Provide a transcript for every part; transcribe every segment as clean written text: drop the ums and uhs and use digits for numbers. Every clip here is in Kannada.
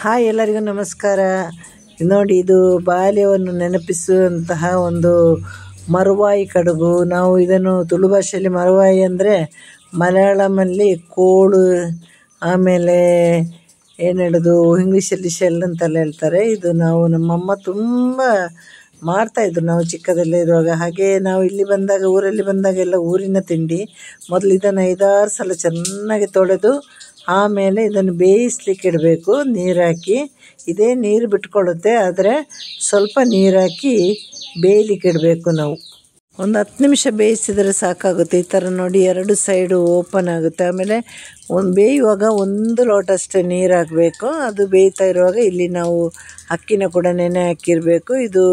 ಹಾಯ್, ಎಲ್ಲರಿಗೂ ನಮಸ್ಕಾರ. ನೋಡಿ, ಇದು ಬಾಲ್ಯವನ್ನು ನೆನಪಿಸುವಂತಹ ಒಂದು ಮರುವಾಯಿ ಕಡುಬು. ನಾವು ಇದನ್ನು ತುಳು ಭಾಷೆಯಲ್ಲಿ ಮರುವಾಯಿ ಅಂದರೆ, ಮಲಯಾಳಮಲ್ಲಿ ಕೋಳು, ಆಮೇಲೆ ಏನು ಹೇಳೋದು, ಇಂಗ್ಲೀಷಲ್ಲಿ ಶೆಲ್ ಅಂತೆಲ್ಲ ಹೇಳ್ತಾರೆ. ಇದು ನಾವು ನಮ್ಮಮ್ಮ ತುಂಬ ಮಾಡ್ತಾಯಿದ್ರು ನಾವು ಚಿಕ್ಕದಲ್ಲಿರುವಾಗ. ಹಾಗೆ ನಾವು ಇಲ್ಲಿ ಬಂದಾಗ, ಊರಲ್ಲಿ ಬಂದಾಗ ಎಲ್ಲ ಊರಿನ ತಿಂಡಿ. ಮೊದಲು ಇದನ್ನು 5-6 ಸಲ ಚೆನ್ನಾಗಿ ತೊಳೆದು ಆಮೇಲೆ ಇದನ್ನು ಬೇಯಿಸ್ಲಿಕ್ಕೆ ಇಡಬೇಕು, ನೀರು ಹಾಕಿ. ಇದೇ ನೀರು ಬಿಟ್ಕೊಳ್ಳುತ್ತೆ, ಆದರೆ ಸ್ವಲ್ಪ ನೀರು ಹಾಕಿ ಬೇಯಲಿಕ್ಕೆ ಇಡಬೇಕು. ನಾವು ಒಂದು 10 ನಿಮಿಷ ಬೇಯಿಸಿದರೆ ಸಾಕಾಗುತ್ತೆ. ಈ ಥರ ನೋಡಿ, 2 ಸೈಡು ಓಪನ್ ಆಗುತ್ತೆ. ಆಮೇಲೆ ಬೇಯುವಾಗ 1 ಲೋಟ ಅಷ್ಟೇ ನೀರು ಹಾಕಬೇಕು. ಅದು ಬೇಯ್ತಾ ಇರುವಾಗ ಇಲ್ಲಿ ನಾವು ಅಕ್ಕಿನ ಕೂಡ ನೆನೆ ಹಾಕಿರಬೇಕು. ಇದು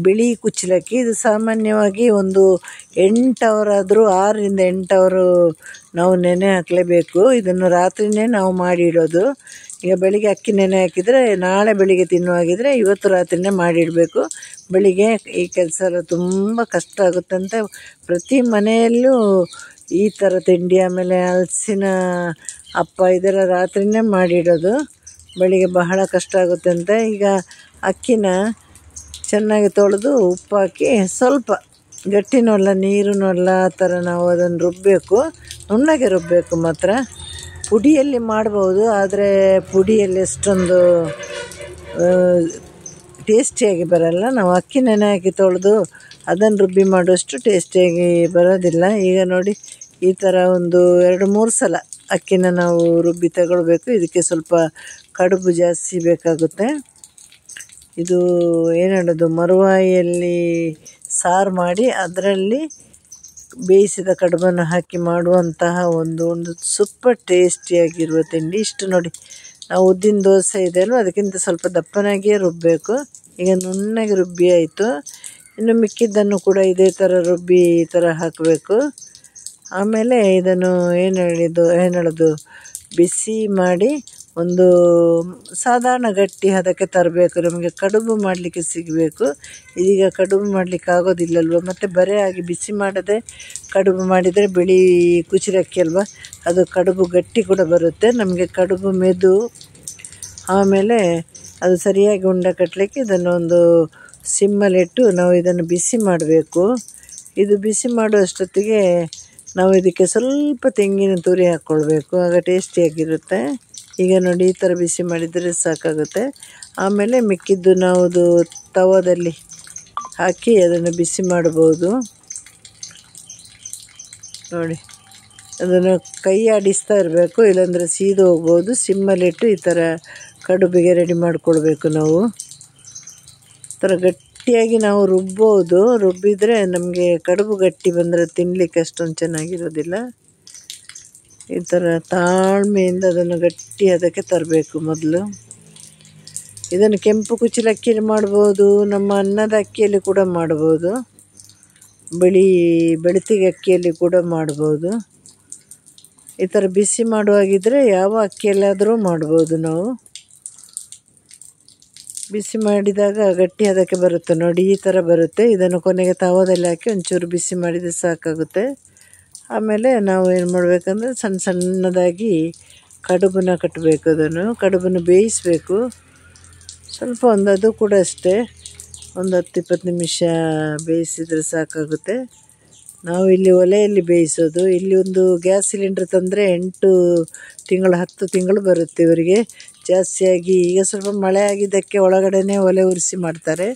ಬಿಳಿ ಕುಚ್ಚಲಕ್ಕಿ. ಇದು ಸಾಮಾನ್ಯವಾಗಿ ಒಂದು 8 ಅವರ್ ಆದರೂ 6ರಿಂದ 8 ಅವರು ನಾವು ನೆನೆ ಹಾಕಲೇಬೇಕು. ಇದನ್ನು ರಾತ್ರಿಯೇ ನಾವು ಮಾಡಿ ಇಡೋದು. ಈಗ ಬೆಳಿಗ್ಗೆ ಅಕ್ಕಿ ನೆನೆ ಹಾಕಿದರೆ ನಾಳೆ ಬೆಳಿಗ್ಗೆ ತಿನ್ನುವಾಗಿದ್ದರೆ ಇವತ್ತು ರಾತ್ರಿಯೇ ಮಾಡಿಡಬೇಕು. ಬೆಳಿಗ್ಗೆ ಈ ಕೆಲಸ ಎಲ್ಲ ತುಂಬ ಕಷ್ಟ ಆಗುತ್ತಂತೆ. ಪ್ರತಿ ಮನೆಯಲ್ಲೂ ಈ ಥರ ತಿಂಡಿ, ಆಮೇಲೆ ಹಲಸಿನ ಅಪ್ಪ ಇದೆಲ್ಲ ರಾತ್ರಿಯೇ ಮಾಡಿಡೋದು. ಬೆಳಿಗ್ಗೆ ಬಹಳ ಕಷ್ಟ ಆಗುತ್ತಂತೆ. ಈಗ ಅಕ್ಕಿನ ಚೆನ್ನಾಗಿ ತೊಳೆದು ಉಪ್ಪು ಹಾಕಿ, ಸ್ವಲ್ಪ ಗಟ್ಟಿನೂ ಅಲ್ಲ ನೀರೂ ಅಲ್ಲ, ಆ ಥರ ನಾವು ಅದನ್ನು ರುಬ್ಬಬೇಕು. ನುಣ್ಣಗೆ ರುಬ್ಬಬೇಕು ಮಾತ್ರ. ಪುಡಿಯಲ್ಲಿ ಮಾಡ್ಬೋದು, ಆದರೆ ಪುಡಿಯಲ್ಲಿ ಅಷ್ಟೊಂದು ಟೇಸ್ಟಿಯಾಗಿ ಬರಲ್ಲ. ನಾವು ಅಕ್ಕಿ ನೆನೆ ಹಾಕಿ ತೊಳೆದು ಅದನ್ನು ರುಬ್ಬಿ ಮಾಡುವಷ್ಟು ಟೇಸ್ಟಿಯಾಗಿ ಬರೋದಿಲ್ಲ. ಈಗ ನೋಡಿ, ಈ ಥರ ಒಂದು 2-3 ಸಲ ಅಕ್ಕಿನ ನಾವು ರುಬ್ಬಿ ತಗೊಳ್ಬೇಕು. ಇದಕ್ಕೆ ಸ್ವಲ್ಪ ಕಡುಬು ಜಾಸ್ತಿ ಬೇಕಾಗುತ್ತೆ. ಇದು ಏನು ಹೇಳೋದು, ಮರುವಾಯಿಯಲ್ಲಿ ಸಾರು ಮಾಡಿ ಅದರಲ್ಲಿ ಬೇಯಿಸಿದ ಕಡುಬನ್ನು ಹಾಕಿ ಮಾಡುವಂತಹ ಒಂದು ಸೂಪರ್ ಟೇಸ್ಟಿಯಾಗಿರುವ ತಿಂಡಿ. ಇಷ್ಟು ನೋಡಿ, ನಾವು ಉದ್ದಿನ ದೋಸೆ ಇದೆ ಅಲ್ವ, ಅದಕ್ಕಿಂತ ಸ್ವಲ್ಪ ದಪ್ಪನಾಗಿಯೇ ರುಬ್ಬಬೇಕು. ಈಗ ನುಣ್ಣಗೆ ರುಬ್ಬಿ ಆಯಿತು. ಇನ್ನು ಮಿಕ್ಕಿದ್ದನ್ನು ಕೂಡ ಇದೇ ಥರ ರುಬ್ಬಿ ಈ ಥರ ಹಾಕಬೇಕು. ಆಮೇಲೆ ಇದನ್ನು ಏನು ಹೇಳೋದು, ಬಿಸಿ ಮಾಡಿ ಒಂದು ಸಾಧಾರಣ ಗಟ್ಟಿ ಹದಕ್ಕೆ ತರಬೇಕು. ನಮಗೆ ಕಡುಬು ಮಾಡಲಿಕ್ಕೆ ಸಿಗಬೇಕು. ಇದೀಗ ಕಡುಬು ಮಾಡಲಿಕ್ಕೆ ಆಗೋದಿಲ್ಲಲ್ವ, ಮತ್ತು ಬರೇ ಆಗಿ ಬಿಸಿ ಮಾಡದೆ ಕಡುಬು ಮಾಡಿದರೆ ಬಿಳಿ ಕುಚ್ಚಲಕ್ಕಿ ಅಲ್ವ, ಅದು ಕಡುಬು ಗಟ್ಟಿ ಕೂಡ ಬರುತ್ತೆ. ನಮಗೆ ಕಡುಬು ಮೆದು, ಆಮೇಲೆ ಅದು ಸರಿಯಾಗಿ ಉಂಡೆ ಕಟ್ಟಲಿಕ್ಕೆ ಇದನ್ನು ಒಂದು ಸಿಮ್ಮಲ್ಲಿಟ್ಟು ನಾವು ಇದನ್ನು ಬಿಸಿ ಮಾಡಬೇಕು. ಇದು ಬಿಸಿ ಮಾಡುವಷ್ಟೊತ್ತಿಗೆ ನಾವು ಇದಕ್ಕೆ ಸ್ವಲ್ಪ ತೆಂಗಿನ ತುರಿ ಹಾಕ್ಕೊಳ್ಬೇಕು, ಆಗ ಟೇಸ್ಟಿಯಾಗಿರುತ್ತೆ. ಈಗ ನೋಡಿ, ಈ ಥರ ಬಿಸಿ ಮಾಡಿದರೆ ಸಾಕಾಗುತ್ತೆ. ಆಮೇಲೆ ಮಿಕ್ಕಿದ್ದು ನಾವು ತವದಲ್ಲಿ ಹಾಕಿ ಅದನ್ನು ಬಿಸಿ ಮಾಡ್ಬೋದು. ನೋಡಿ, ಅದನ್ನು ಕೈ ಆಡಿಸ್ತಾ ಇರಬೇಕು, ಇಲ್ಲಾಂದರೆ ಸೀದು ಹೋಗ್ಬೋದು. ಸಿಮ್ಮಲ್ಲಿಟ್ಟು ಈ ಥರ ಕಡುಬಿಗೆ ರೆಡಿ ಮಾಡಿಕೊಳ್ಬೇಕು. ನಾವು ಈ ಥರ ಗಟ್ಟಿಯಾಗಿ ನಾವು ರುಬ್ಬೋದು. ರುಬ್ಬಿದರೆ ನಮಗೆ ಕಡುಬು ಗಟ್ಟಿ ಬಂದರೆ ತಿನ್ನಲಿಕ್ಕೆ ಅಷ್ಟೊಂದು ಚೆನ್ನಾಗಿರೋದಿಲ್ಲ. ಈ ಥರ ತಾಳ್ಮೆಯಿಂದ ಅದನ್ನು ಗಟ್ಟಿ ಅದಕ್ಕೆ ತರಬೇಕು. ಮೊದಲು ಇದನ್ನು ಕೆಂಪು ಕುಚ್ಚಲಕ್ಕಿಯಲ್ಲಿ ಮಾಡ್ಬೋದು, ನಮ್ಮ ಅನ್ನದ ಅಕ್ಕಿಯಲ್ಲಿ ಕೂಡ ಮಾಡ್ಬೋದು, ಬೆಳತಿಗೆ ಅಕ್ಕಿಯಲ್ಲಿ ಕೂಡ ಮಾಡ್ಬೋದು. ಈ ಥರ ಬಿಸಿ ಮಾಡುವಾಗಿದ್ದರೆ ಯಾವ ಅಕ್ಕಿಯಲ್ಲಾದರೂ ಮಾಡ್ಬೋದು. ನಾವು ಬಿಸಿ ಮಾಡಿದಾಗ ಗಟ್ಟಿ ಅದಕ್ಕೆ ಬರುತ್ತೆ ನೋಡಿ, ಈ ಥರ ಬರುತ್ತೆ. ಇದನ್ನು ಕೊನೆಗೆ ತವದಲ್ಲಿ ಹಾಕಿ ಒಂಚೂರು ಬಿಸಿ ಮಾಡಿದರೆ ಸಾಕಾಗುತ್ತೆ. ಆಮೇಲೆ ನಾವು ಏನು ಮಾಡಬೇಕಂದ್ರೆ, ಸಣ್ಣದಾಗಿ ಕಡುಬನ್ನು ಕಟ್ಟಬೇಕು. ಕಡುಬನ್ನು ಬೇಯಿಸಬೇಕು ಸ್ವಲ್ಪ. ಅದು ಕೂಡ ಅಷ್ಟೇ, ಒಂದು 10-20 ನಿಮಿಷ ಬೇಯಿಸಿದರೆ ಸಾಕಾಗುತ್ತೆ. ನಾವು ಇಲ್ಲಿ ಒಲೆಯಲ್ಲಿ ಬೇಯಿಸೋದು. ಇಲ್ಲಿ ಒಂದು ಗ್ಯಾಸ್ ಸಿಲಿಂಡ್ರ್ ತಂದರೆ 8 ತಿಂಗಳು 10 ತಿಂಗಳು ಬರುತ್ತೆ ಇವರಿಗೆ ಜಾಸ್ತಿಯಾಗಿ. ಈಗ ಸ್ವಲ್ಪ ಮಳೆ ಆಗಿದ್ದಕ್ಕೆ ಒಳಗಡೆನೇ ಒಲೆ ಉರಿಸಿ ಮಾಡ್ತಾರೆ.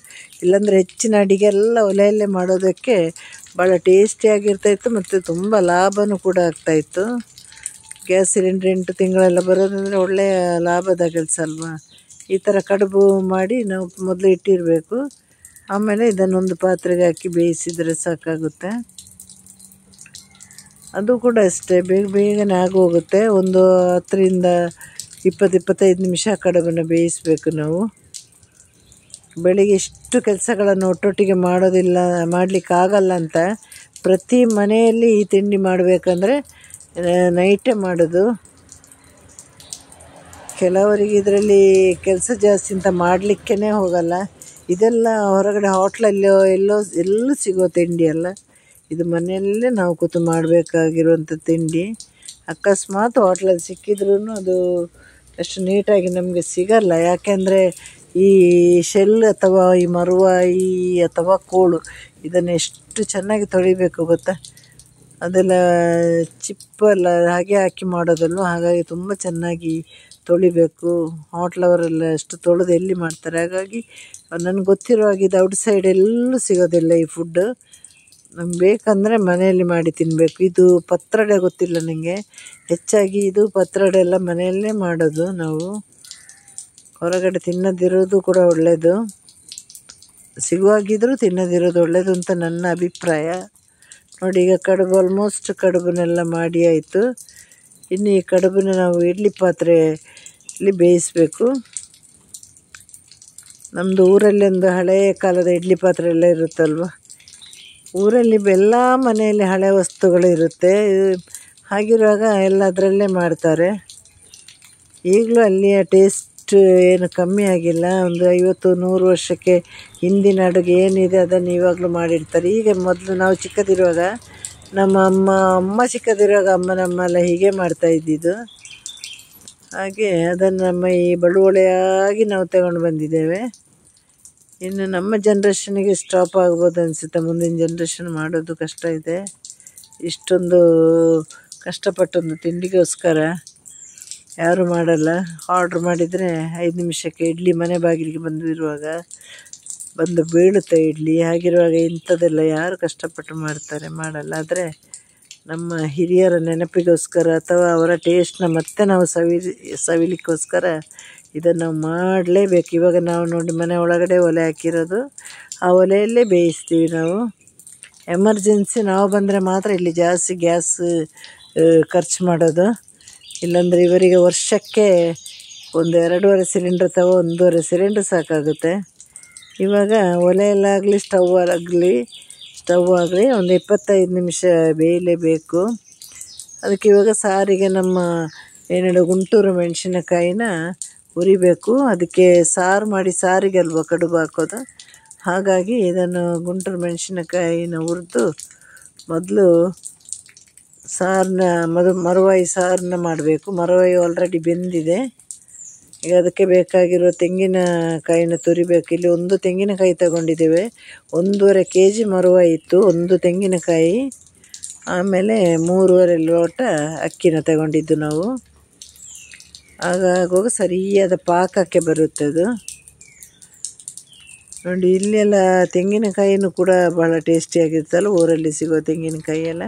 ಇಲ್ಲಾಂದರೆ ಹೆಚ್ಚಿನ ಅಡಿಗೆ ಎಲ್ಲ ಒಲೆಯಲ್ಲೇ ಮಾಡೋದಕ್ಕೆ ಭಾಳ ಟೇಸ್ಟಿಯಾಗಿರ್ತಾಯಿತ್ತು, ಮತ್ತು ತುಂಬ ಲಾಭವೂ ಕೂಡ ಆಗ್ತಾಯಿತ್ತು. ಗ್ಯಾಸ್ ಸಿಲಿಂಡ್ರ್ 8 ತಿಂಗಳೆಲ್ಲ ಬರೋದಂದರೆ ಒಳ್ಳೆಯ ಲಾಭದ ಕೆಲಸ ಅಲ್ವಾ. ಈ ಥರ ಕಡುಬು ಮಾಡಿ ನಾವು ಮೊದಲು ಇಟ್ಟಿರಬೇಕು. ಆಮೇಲೆ ಇದನ್ನೊಂದು ಪಾತ್ರೆಗೆ ಹಾಕಿ ಬೇಯಿಸಿದರೆ ಸಾಕಾಗುತ್ತೆ. ಅದು ಕೂಡ ಅಷ್ಟೇ, ಬೇಗನೆ ಆಗೋಗುತ್ತೆ. ಒಂದು 10ರಿಂದ 20-25 ನಿಮಿಷ ಕಡುಬನ್ನು ಬೇಯಿಸಬೇಕು ನಾವು. ಬೆಳಿಗ್ಗೆ ಇಷ್ಟು ಕೆಲಸಗಳನ್ನು ಒಟ್ಟೊಟ್ಟಿಗೆ ಮಾಡಲಿಕ್ಕಾಗಲ್ಲ ಅಂತ ಪ್ರತಿ ಮನೆಯಲ್ಲಿ ಈ ತಿಂಡಿ ಮಾಡಬೇಕಂದ್ರೆ ನೈಟೇ ಮಾಡೋದು. ಕೆಲವರಿಗೆ ಇದರಲ್ಲಿ ಕೆಲಸ ಜಾಸ್ತಿ ಅಂತ ಮಾಡಲಿಕ್ಕೇ ಹೋಗಲ್ಲ. ಇದೆಲ್ಲ ಹೊರಗಡೆ ಹೋಟ್ಲಲ್ಲೋ ಎಲ್ಲೂ ಸಿಗೋ ತಿಂಡಿ ಅಲ್ಲ. ಇದು ಮನೆಯಲ್ಲೇ ನಾವು ಕೂತು ಮಾಡಬೇಕಾಗಿರುವಂಥ ತಿಂಡಿ. ಅಕಸ್ಮಾತ್ ಹೋಟ್ಲಲ್ಲಿ ಸಿಕ್ಕಿದ್ರೂ ಅದು ಅಷ್ಟು ನೀಟಾಗಿ ನಮಗೆ ಸಿಗಲ್ಲ. ಯಾಕೆಂದರೆ ಈ ಶೆಲ್ ಅಥವಾ ಈ ಮರುವಾಯಿ ಅಥವಾ ಕೋಳು ಇದನ್ನು ಎಷ್ಟು ಚೆನ್ನಾಗಿ ತೊಳಿಬೇಕು ಗೊತ್ತಾ. ಅದೆಲ್ಲ ಚಿಪ್ಪೆಲ್ಲ ಹಾಗೆ ಹಾಕಿ ಮಾಡೋದಲ್ವ, ಹಾಗಾಗಿ ತುಂಬ ಚೆನ್ನಾಗಿ ತೊಳಿಬೇಕು. ಹೋಟ್ಲವರೆಲ್ಲ ಅಷ್ಟು ತೊಳೆದು ಎಲ್ಲಿ ಮಾಡ್ತಾರೆ. ಹಾಗಾಗಿ ನನಗೆ ಗೊತ್ತಿರೋ ಹಾಗೆ ಇದು ಔಟ್ಸೈಡ್ ಎಲ್ಲೂ ಸಿಗೋದಿಲ್ಲ ಈ ಫುಡ್ಡು. ನಮ್ಗೆ ಬೇಕಂದರೆ ಮನೆಯಲ್ಲಿ ಮಾಡಿ ತಿನ್ನಬೇಕು. ಇದು ಪತ್ರೊಡೆ ಗೊತ್ತಿಲ್ಲ ನನಗೆ, ಹೆಚ್ಚಾಗಿ ಇದು ಪತ್ರೊಡೆ ಎಲ್ಲ ಮನೆಯಲ್ಲೇ ಮಾಡೋದು ನಾವು. ಹೊರಗಡೆ ತಿನ್ನದಿರೋದು ಕೂಡ ಒಳ್ಳೆಯದು, ಸಿಗುವಾಗಿದ್ದರೂ ತಿನ್ನದಿರೋದು ಒಳ್ಳೆಯದು ಅಂತ ನನ್ನ ಅಭಿಪ್ರಾಯ. ನೋಡಿ, ಈಗ ಕಡುಬು ಆಲ್ಮೋಸ್ಟ್ ಕಡುಬನ್ನೆಲ್ಲ ಮಾಡಿ ಆಯಿತು. ಇನ್ನು ಈ ಕಡುಬನ್ನು ನಾವು ಇಡ್ಲಿ ಪಾತ್ರೆಯಲ್ಲಿ ಬೇಯಿಸಬೇಕು. ನಮ್ಮದು ಊರಲ್ಲಿ ಒಂದು ಹಳೆಯ ಕಾಲದ ಇಡ್ಲಿ ಪಾತ್ರೆ ಎಲ್ಲ ಇರುತ್ತಲ್ವ, ಊರಲ್ಲಿ ಎಲ್ಲ ಮನೆಯಲ್ಲಿ ಹಳೆ ವಸ್ತುಗಳು ಇರುತ್ತೆ. ಹಾಗಿರುವಾಗ ಎಲ್ಲ ಅದರಲ್ಲೇ ಮಾಡ್ತಾರೆ. ಈಗಲೂ ಅಲ್ಲಿಯ ಟೇಸ್ಟ್ ಏನು ಕಮ್ಮಿ ಆಗಿಲ್ಲ. ಒಂದು 50-100 ವರ್ಷಕ್ಕೆ ಹಿಂದಿನ ಅಡುಗೆ ಏನಿದೆ ಅದನ್ನು ಇವಾಗಲೂ ಮಾಡಿರ್ತಾರೆ. ಈಗ ಮೊದಲು ನಾವು ಚಿಕ್ಕದಿರುವಾಗ ನಮ್ಮ ಅಮ್ಮ ಚಿಕ್ಕದಿರುವಾಗ ಅಮ್ಮ ಎಲ್ಲ ಹೀಗೆ ಮಾಡ್ತಾಯಿದ್ದಿದ್ದು. ಹಾಗೆ ಅದನ್ನು ನಮ್ಮ ಈ ಬಳುವಳಿಯಾಗಿ ನಾವು ತಗೊಂಡು ಬಂದಿದ್ದೇವೆ. ಇನ್ನು ನಮ್ಮ ಜನ್ರೇಷನ್ನಿಗೆ ಸ್ಟಾಪ್ ಆಗ್ಬೋದು ಅನಿಸುತ್ತೆ. ಮುಂದಿನ ಜನ್ರೇಷನ್ ಮಾಡೋದು ಕಷ್ಟ ಇದೆ. ಇಷ್ಟೊಂದು ಕಷ್ಟಪಟ್ಟೊಂದು ತಿಂಡಿಗೋಸ್ಕರ ಯಾರು ಮಾಡಲ್ಲ. ಆರ್ಡ್ರ್ ಮಾಡಿದರೆ 5 ನಿಮಿಷಕ್ಕೆ ಇಡ್ಲಿ ಮನೆ ಬಾಗಿಲಿಗೆ ಬಂದು ಬೀಳುತ್ತೆ ಇಡ್ಲಿ. ಹಾಗಿರುವಾಗ ಇಂಥದ್ದೆಲ್ಲ ಯಾರು ಕಷ್ಟಪಟ್ಟು ಮಾಡಲ್ಲ. ಆದರೆ ನಮ್ಮ ಹಿರಿಯರ ನೆನಪಿಗೋಸ್ಕರ ಅಥವಾ ಅವರ ಟೇಸ್ಟ್ನ ಮತ್ತೆ ನಾವು ಸವಿಲಿಕ್ಕೋಸ್ಕರ ಇದನ್ನು ನಾವು ಮಾಡಲೇಬೇಕು. ಇವಾಗ ನಾವು ನೋಡಿ, ಮನೆ ಒಳಗಡೆ ಒಲೆ ಹಾಕಿರೋದು, ಆ ಒಲೆಯಲ್ಲೇ ಬೇಯಿಸ್ತೀವಿ ನಾವು. ಎಮರ್ಜೆನ್ಸಿ ನಾವು ಬಂದರೆ ಮಾತ್ರ ಇಲ್ಲಿ ಜಾಸ್ತಿ ಗ್ಯಾಸ್ ಖರ್ಚು ಮಾಡೋದು. ಇಲ್ಲಾಂದರೆ ಇವರಿಗೆ ವರ್ಷಕ್ಕೆ ಒಂದು 2.5 ಸಿಲಿಂಡ್ರ್ ಅಥವಾ 1.5 ಸಿಲಿಂಡ್ರ್ ಸಾಕಾಗುತ್ತೆ. ಇವಾಗ ಒಲೆಯಲ್ಲಾಗಲಿ ಸ್ಟವ್ ಆಗಲಿ ಒಂದು 25 ನಿಮಿಷ ಬೇಯಲೇಬೇಕು. ಅದಕ್ಕೆ ಇವಾಗ ಸಾರಿಗೆ ನಮ್ಮ ಗುಂಟೂರು ಮೆಣಸಿನಕಾಯಿನ ಹುರಿಬೇಕು. ಅದಕ್ಕೆ ಸಾರು ಮಾಡಿ ಸಾರಿಗೆ ಅಲ್ವ ಕಡುಬು ಹಾಕೋದು. ಹಾಗಾಗಿ ಇದನ್ನು ಗುಂಟೂರು ಮೆಣಸಿನಕಾಯಿನ ಹುರಿದು ಮೊದಲು ಮರುವಾಯಿ ಸಾರನ್ನ ಮಾಡಬೇಕು. ಮರುವಾಯಿ ಆಲ್ರೆಡಿ ಬೆಂದಿದೆ. ಈಗ ಅದಕ್ಕೆ ಬೇಕಾಗಿರೋ ತೆಂಗಿನಕಾಯಿನ ತುರಿಬೇಕು. ಇಲ್ಲಿ 1 ತೆಂಗಿನಕಾಯಿ ತಗೊಂಡಿದ್ದೇವೆ. 1.5 kg ಮರುವಾಯಿ ಇತ್ತು, 1 ತೆಂಗಿನಕಾಯಿ, ಆಮೇಲೆ 3.5 ಲೋಟ ಅಕ್ಕಿನ ತಗೊಂಡಿದ್ದು ನಾವು. ಆಗುವಾಗ ಸರಿಯಾದ ಪಾಕಕ್ಕೆ ಬರುತ್ತೆ ಅದು. ನೋಡಿ, ಇಲ್ಲೆಲ್ಲ ತೆಂಗಿನಕಾಯಿನೂ ಕೂಡ ಭಾಳ ಟೇಸ್ಟಿಯಾಗಿರ್ತಲ್ಲ, ಊರಲ್ಲಿ ಸಿಗೋ ತೆಂಗಿನಕಾಯಿ ಎಲ್ಲ.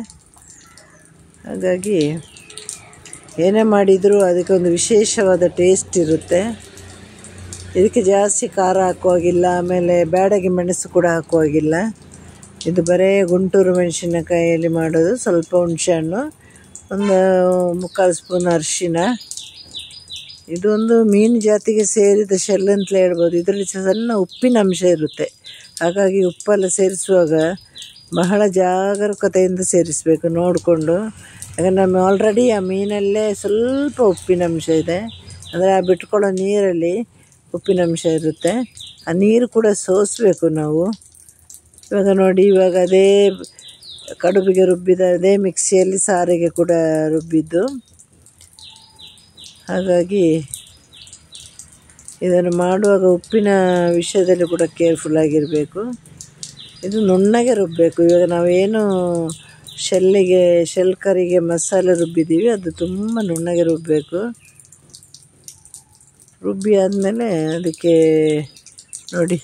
ಹಾಗಾಗಿ ಏನೇ ಮಾಡಿದರೂ ಅದಕ್ಕೆ ಒಂದು ವಿಶೇಷವಾದ ಟೇಸ್ಟ್ ಇರುತ್ತೆ. ಇದಕ್ಕೆ ಜಾಸ್ತಿ ಖಾರ ಹಾಕುವಾಗಿಲ್ಲ, ಆಮೇಲೆ ಬ್ಯಾಡಗಿ ಮೆಣಸು ಕೂಡ ಹಾಕುವಾಗಿಲ್ಲ. ಇದು ಬರೀ ಗುಂಟೂರು ಮೆಣಸಿನಕಾಯಿಯಲ್ಲಿ ಮಾಡೋದು. ಸ್ವಲ್ಪ ಹುಣಸೆಹಣ್ಣು, ಒಂದು 3/4 ಸ್ಪೂನ್ ಅರಿಶಿನ. ಇದೊಂದು ಮೀನು ಜಾತಿಗೆ ಸೇರಿದ ಶೆಲ್ ಅಂತಲೇ ಹೇಳ್ಬೋದು. ಇದರಲ್ಲಿ ಸಣ್ಣ ಉಪ್ಪಿನ ಅಂಶ ಇರುತ್ತೆ. ಹಾಗಾಗಿ ಉಪ್ಪೆಲ್ಲ ಸೇರಿಸುವಾಗ ಬಹಳ ಜಾಗರೂಕತೆಯಿಂದ ಸೇರಿಸಬೇಕು ನೋಡಿಕೊಂಡು. ಯಾಕಂದರೆ ನಮ್ಮ ಆಲ್ರೆಡಿ ಆ ಮೀನಲ್ಲೇ ಸ್ವಲ್ಪ ಉಪ್ಪಿನ ಅಂಶ ಇದೆ. ಅಂದರೆ ಆ ಬಿಟ್ಕೊಳ್ಳೋ ನೀರಲ್ಲಿ ಉಪ್ಪಿನ ಅಂಶ ಇರುತ್ತೆ. ಆ ನೀರು ಕೂಡ ಸೋಸಬೇಕು ನಾವು. ಇವಾಗ ನೋಡಿ, ಇವಾಗ ಅದೇ ಕಡುಬಿಗೆ ರುಬ್ಬಿದ ಅದೇ ಮಿಕ್ಸಿಯಲ್ಲಿ ಸಾರಿಗೆ ಕೂಡ ರುಬ್ಬಿದ್ದು. ಹಾಗಾಗಿ ಇದನ್ನು ಮಾಡುವಾಗ ಉಪ್ಪಿನ ವಿಷಯದಲ್ಲಿ ಕೂಡ ಕೇರ್ಫುಲ್ಲಾಗಿರಬೇಕು. ಇದು ನುಣ್ಣಗೆ ರುಬ್ಬಬೇಕು. ಇವಾಗ ನಾವೇನು ಶೆಲ್ ಕರಿಗೆ ಮಸಾಲೆ ರುಬ್ಬಿದ್ದೀವಿ, ಅದು ತುಂಬ ನುಣ್ಣಗೆ ರುಬ್ಬಬೇಕು. ರುಬ್ಬಿ ಆದಮೇಲೆ ಅದಕ್ಕೆ ನೋಡಿ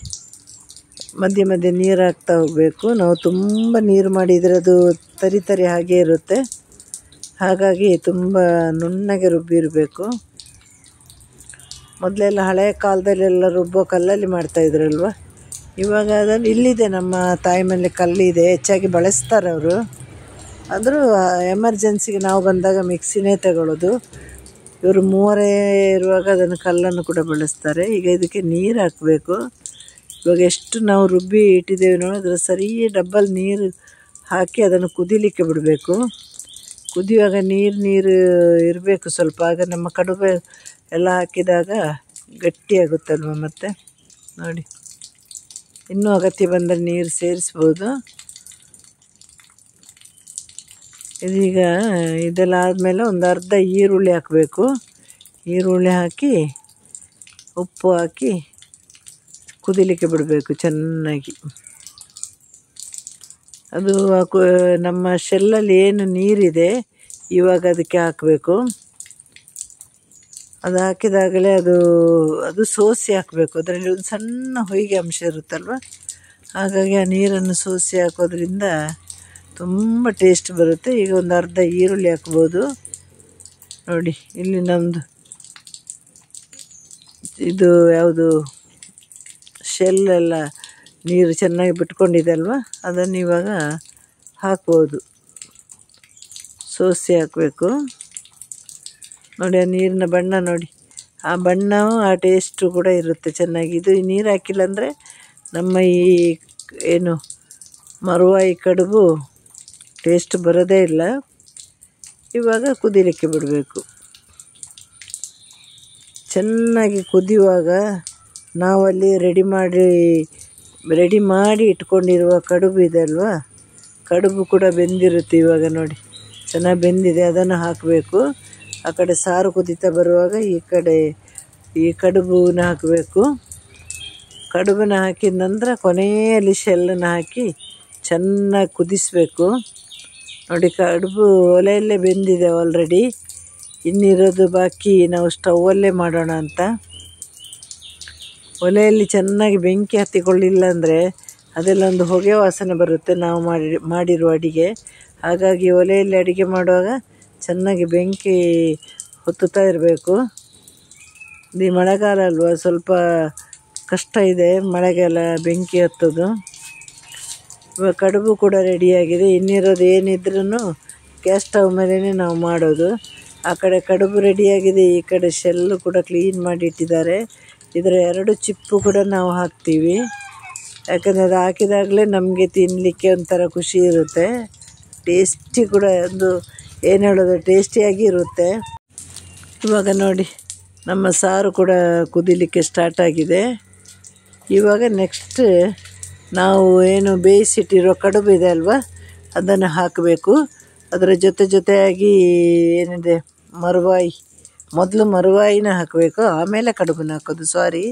ಮಧ್ಯೆ ಮಧ್ಯೆ ನೀರು ಹಾಕ್ತಾ ಹೋಗಬೇಕು. ನಾವು ತುಂಬ ನೀರು ಮಾಡಿದರೆ ಅದು ತರಿ ಹಾಗೇ ಇರುತ್ತೆ. ಹಾಗಾಗಿ ತುಂಬ ನುಣ್ಣಗೆ ರುಬ್ಬಿರಬೇಕು. ಮೊದಲೆಲ್ಲ ಹಳೆಯ ಕಾಲದಲ್ಲೆಲ್ಲ ರುಬ್ಬೋ ಕಲ್ಲಲ್ಲಿ ಮಾಡ್ತಾಯಿದ್ರಲ್ವ. ಇವಾಗ ಅದನ್ನು ಇಲ್ಲಿದೆ, ನಮ್ಮ ತಾಯಿ ಮನೇಲಿ ಕಲ್ಲಿದೆ, ಹೆಚ್ಚಾಗಿ ಬಳಸ್ತಾರೆ ಅವರು. ಆದರೂ ಎಮರ್ಜೆನ್ಸಿಗೆ ನಾವು ಬಂದಾಗ ಮಿಕ್ಸಿನೇ ತಗೊಳ್ಳೋದು. ಇವರು 3 ಇರುವಾಗ ಅದನ್ನು ಕಲ್ಲನ್ನು ಕೂಡ ಬಳಸ್ತಾರೆ. ಈಗ ಇದಕ್ಕೆ ನೀರು ಹಾಕಬೇಕು. ಇವಾಗ ಎಷ್ಟು ನಾವು ರುಬ್ಬಿ ಇಟ್ಟಿದ್ದೇವೆ ನೋಡಿ, ಅದರ ಸರಿ ಡಬ್ಬಲ್ ನೀರು ಹಾಕಿ ಅದನ್ನು ಕುದಿಲಿಕ್ಕೆ ಬಿಡಬೇಕು. ಕುದಿಯುವಾಗ ನೀರು ಇರಬೇಕು ಸ್ವಲ್ಪ. ಆಗ ನಮ್ಮ ಕಡುಬು ಎಲ್ಲ ಹಾಕಿದಾಗ ಗಟ್ಟಿಯಾಗುತ್ತಲ್ವ. ಮತ್ತು ನೋಡಿ, ಇನ್ನೂ ಅಗತ್ಯ ಬಂದರೆ ನೀರು ಸೇರಿಸ್ಬೋದು. ಇದೀಗ ಇದೆಲ್ಲ ಆದಮೇಲೆ ಒಂದು ಅರ್ಧ ಈರುಳ್ಳಿ ಹಾಕಬೇಕು. ಈರುಳ್ಳಿ ಹಾಕಿ ಉಪ್ಪು ಹಾಕಿ ಕುದಿಲಿಕ್ಕೆ ಬಿಡಬೇಕು ಚೆನ್ನಾಗಿ. ಅದು ನಮ್ಮ ಶೆಲ್ಲಲ್ಲಿ ಏನು ನೀರಿದೆ ಇವಾಗ ಅದಕ್ಕೆ ಹಾಕಬೇಕು. ಅದು ಹಾಕಿದಾಗಲೇ ಅದು ಸೋಸಿ ಹಾಕಬೇಕು. ಅದರಲ್ಲಿ ಒಂದು ಸಣ್ಣ ಹೊಯ್ಗೆ ಅಂಶ ಇರುತ್ತಲ್ವ, ಹಾಗಾಗಿ ಆ ನೀರನ್ನು ಸೋಸಿ ಹಾಕೋದ್ರಿಂದ ತುಂಬ ಟೇಸ್ಟ್ ಬರುತ್ತೆ. ಈಗ ಒಂದು ಅರ್ಧ ಈರುಳ್ಳಿ ಹಾಕ್ಬೋದು. ನೋಡಿ ಇಲ್ಲಿ ನಮ್ಮದು ಇದು ಯಾವುದು ಶೆಲ್ಲೆಲ್ಲ ನೀರು ಚೆನ್ನಾಗಿ ಬಿಟ್ಕೊಂಡಿದೆ ಅಲ್ವ, ಅದನ್ನು ಇವಾಗ ಹಾಕ್ಬೋದು. ಸೋಸಿ ಹಾಕಬೇಕು. ನೋಡಿ ಆ ನೀರಿನ ಬಣ್ಣ ನೋಡಿ, ಆ ಬಣ್ಣವು ಆ ಟೇಸ್ಟು ಕೂಡ ಇರುತ್ತೆ ಚೆನ್ನಾಗಿ. ಇದು ನೀರು ಹಾಕಿಲ್ಲ ಅಂದರೆ ನಮ್ಮ ಈ ಏನು ಮರುವಾಯಿ ಕಡುಬು ಟೇಸ್ಟ್ ಬರೋದೇ ಇಲ್ಲ. ಇವಾಗ ಕುದಿಲಿಕ್ಕೆ ಬಿಡಬೇಕು. ಚೆನ್ನಾಗಿ ಕುದಿಯುವಾಗ ನಾವಲ್ಲಿ ರೆಡಿ ಮಾಡಿ ಇಟ್ಕೊಂಡಿರುವ ಕಡುಬು ಇದೆ ಅಲ್ವಾ, ಕಡುಬು ಕೂಡ ಬೆಂದಿರುತ್ತೆ. ಇವಾಗ ನೋಡಿ ಚೆನ್ನಾಗಿ ಬೆಂದಿದೆ, ಅದನ್ನು ಹಾಕಬೇಕು. ಆ ಕಡೆ ಸಾರು ಕುದೀತಾ ಬರುವಾಗ ಈ ಕಡೆ ಈ ಕಡುಬನ್ನ ಹಾಕಬೇಕು. ಕಡುಬನ್ನ ಹಾಕಿದ ನಂತರ ಕೊನೆಯಲ್ಲಿ ಶೆಲ್ಲನ್ನು ಹಾಕಿ ಚೆನ್ನಾಗಿ ಕುದಿಸಬೇಕು. ನೋಡಿ ಕಡುಬು ಒಲೆಯಲ್ಲೇ ಬೆಂದಿದೆ ಆಲ್ರೆಡಿ. ಇನ್ನಿರೋದು ಬಾಕಿ ನಾವು ಸ್ಟೌವಲ್ಲೇ ಮಾಡೋಣ ಅಂತ. ಒಲೆಯಲ್ಲಿ ಚೆನ್ನಾಗಿ ಬೆಂಕಿ ಹತ್ತಿಕೊಳ್ಳಿಲ್ಲ ಅಂದರೆ ಅದೆಲ್ಲ ಒಂದು ಹೊಗೆ ವಾಸನೆ ಬರುತ್ತೆ ನಾವು ಮಾಡಿರುವ ಅಡಿಗೆ. ಹಾಗಾಗಿ ಒಲೆಯಲ್ಲಿ ಅಡಿಗೆ ಮಾಡುವಾಗ ಚೆನ್ನಾಗಿ ಬೆಂಕಿ ಹೊತ್ತುತ್ತಾ ಇರಬೇಕು. ಈ ಮಳೆಗಾಲ ಅಲ್ವಾ, ಸ್ವಲ್ಪ ಕಷ್ಟ ಇದೆ ಮಳೆಗಾಲ ಬೆಂಕಿ ಹತ್ತೋದು. ಇವಾಗ ಕಡುಬು ಕೂಡ ರೆಡಿಯಾಗಿದೆ. ಇನ್ನಿರೋದು ಏನಿದ್ರೂ ಗ್ಯಾಸ್ ಸ್ಟವ್ ಮೇಲೇ ನಾವು ಮಾಡೋದು. ಆ ಕಡೆ ಕಡುಬು ರೆಡಿಯಾಗಿದೆ, ಈ ಕಡೆ ಶೆಲ್ಲು ಕೂಡ ಕ್ಲೀನ್ ಮಾಡಿ ಇಟ್ಟಿದ್ದಾರೆ. ಇದರ 2 ಚಿಪ್ಪು ಕೂಡ ನಾವು ಹಾಕ್ತೀವಿ, ಯಾಕಂದರೆ ಅದು ಹಾಕಿದಾಗಲೇ ನಮಗೆ ತಿನ್ನಲಿಕ್ಕೆ ಒಂಥರ ಖುಷಿ ಇರುತ್ತೆ. ಟೇಸ್ಟಿ ಕೂಡ ಒಂದು ಏನು ಹೇಳೋದು, ಟೇಸ್ಟಿಯಾಗಿ ಇರುತ್ತೆ. ಇವಾಗ ನೋಡಿ ನಮ್ಮ ಸಾರು ಕೂಡ ಕುದಿಲಿಕ್ಕೆ ಸ್ಟಾರ್ಟ್ ಆಗಿದೆ. ಇವಾಗ ನೆಕ್ಸ್ಟ್ ನಾವು ಏನು ಬೇಯಿಸಿಟ್ಟಿರೋ ಕಡುಬು ಇದೆ ಅಲ್ವಾ, ಅದನ್ನು ಹಾಕಬೇಕು. ಅದರ ಜೊತೆಯಾಗಿ ಏನಿದೆ ಮರುವಾಯಿ, ಮೊದಲು ಮರುವಾಯಿನ ಹಾಕಬೇಕು, ಆಮೇಲೆ ಕಡುಬನ್ನು ಹಾಕೋದು. ಸಾರಿ,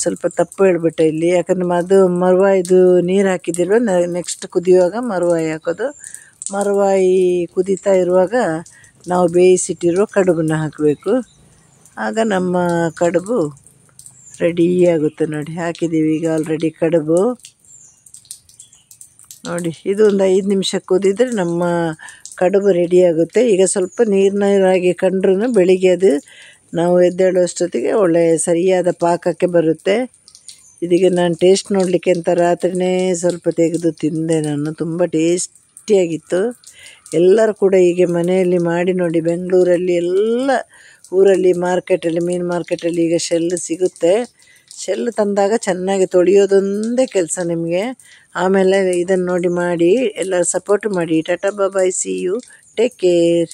ಸ್ವಲ್ಪ ತಪ್ಪು ಹೇಳ್ಬಿಟ್ಟೆ ಇಲ್ಲಿ. ಯಾಕಂದರೆ ಅದು ಮರುವಾಯಿದು ನೀರು ಹಾಕಿದ್ದಿಲ್ವ, ನೆಕ್ಸ್ಟ್ ಕುದಿಯುವಾಗ ಮರುವಾಯಿ ಹಾಕೋದು. ಮರುವಾಯಿ ಕುದೀತಾ ಇರುವಾಗ ನಾವು ಬೇಯಿಸಿಟ್ಟಿರೋ ಕಡುಬನ್ನು ಹಾಕಬೇಕು. ಆಗ ನಮ್ಮ ಕಡುಬು ರೆಡಿಯಾಗುತ್ತೆ. ನೋಡಿ ಹಾಕಿದ್ದೀವಿ ಈಗ ಆಲ್ರೆಡಿ ಕಡುಬು. ನೋಡಿ ಇದು ಒಂದು 5 ನಿಮಿಷ ಕುದಿದರೆ ನಮ್ಮ ಕಡುಬು ರೆಡಿಯಾಗುತ್ತೆ. ಈಗ ಸ್ವಲ್ಪ ನೀರಾಗಿ ಕಂಡ್ರೂ ಬೆಳಿಗ್ಗೆ ಅದು ನಾವು ಎದ್ದೇಳುವಷ್ಟೊತ್ತಿಗೆ ಒಳ್ಳೆಯ ಸರಿಯಾದ ಪಾಕಕ್ಕೆ ಬರುತ್ತೆ. ಇದೀಗ ನಾನು ಟೇಸ್ಟ್ ನೋಡಲಿಕ್ಕೆ ಅಂತ ರಾತ್ರಿಯೇ ಸ್ವಲ್ಪ ತೆಗೆದು ತಿಂದೆ ನಾನು. ತುಂಬ ಟೇಸ್ಟಿಯಾಗಿತ್ತು. ಎಲ್ಲರೂ ಕೂಡ ಹೀಗೆ ಮನೆಯಲ್ಲಿ ಮಾಡಿ ನೋಡಿ. ಬೆಂಗಳೂರಲ್ಲಿ ಎಲ್ಲ ಊರಲ್ಲಿ ಮಾರ್ಕೆಟಲ್ಲಿ, ಮೀನು ಮಾರ್ಕೆಟಲ್ಲಿ ಈಗ ಶೆಲ್ಲು ಸಿಗುತ್ತೆ. ಶೆಲ್ಲು ತಂದಾಗ ಚೆನ್ನಾಗಿ ತೊಳೆಯೋದೊಂದೇ ಕೆಲಸ ನಿಮಗೆ. ಆಮೇಲೆ ಇದನ್ನು ನೋಡಿ ಮಾಡಿ ಎಲ್ಲರೂ ಸಪೋರ್ಟ್ ಮಾಡಿ. ಟಾಟಾ ಬಾಯ್, ಸಿ ಯು, ಟೇಕ್ ಕೇರ್.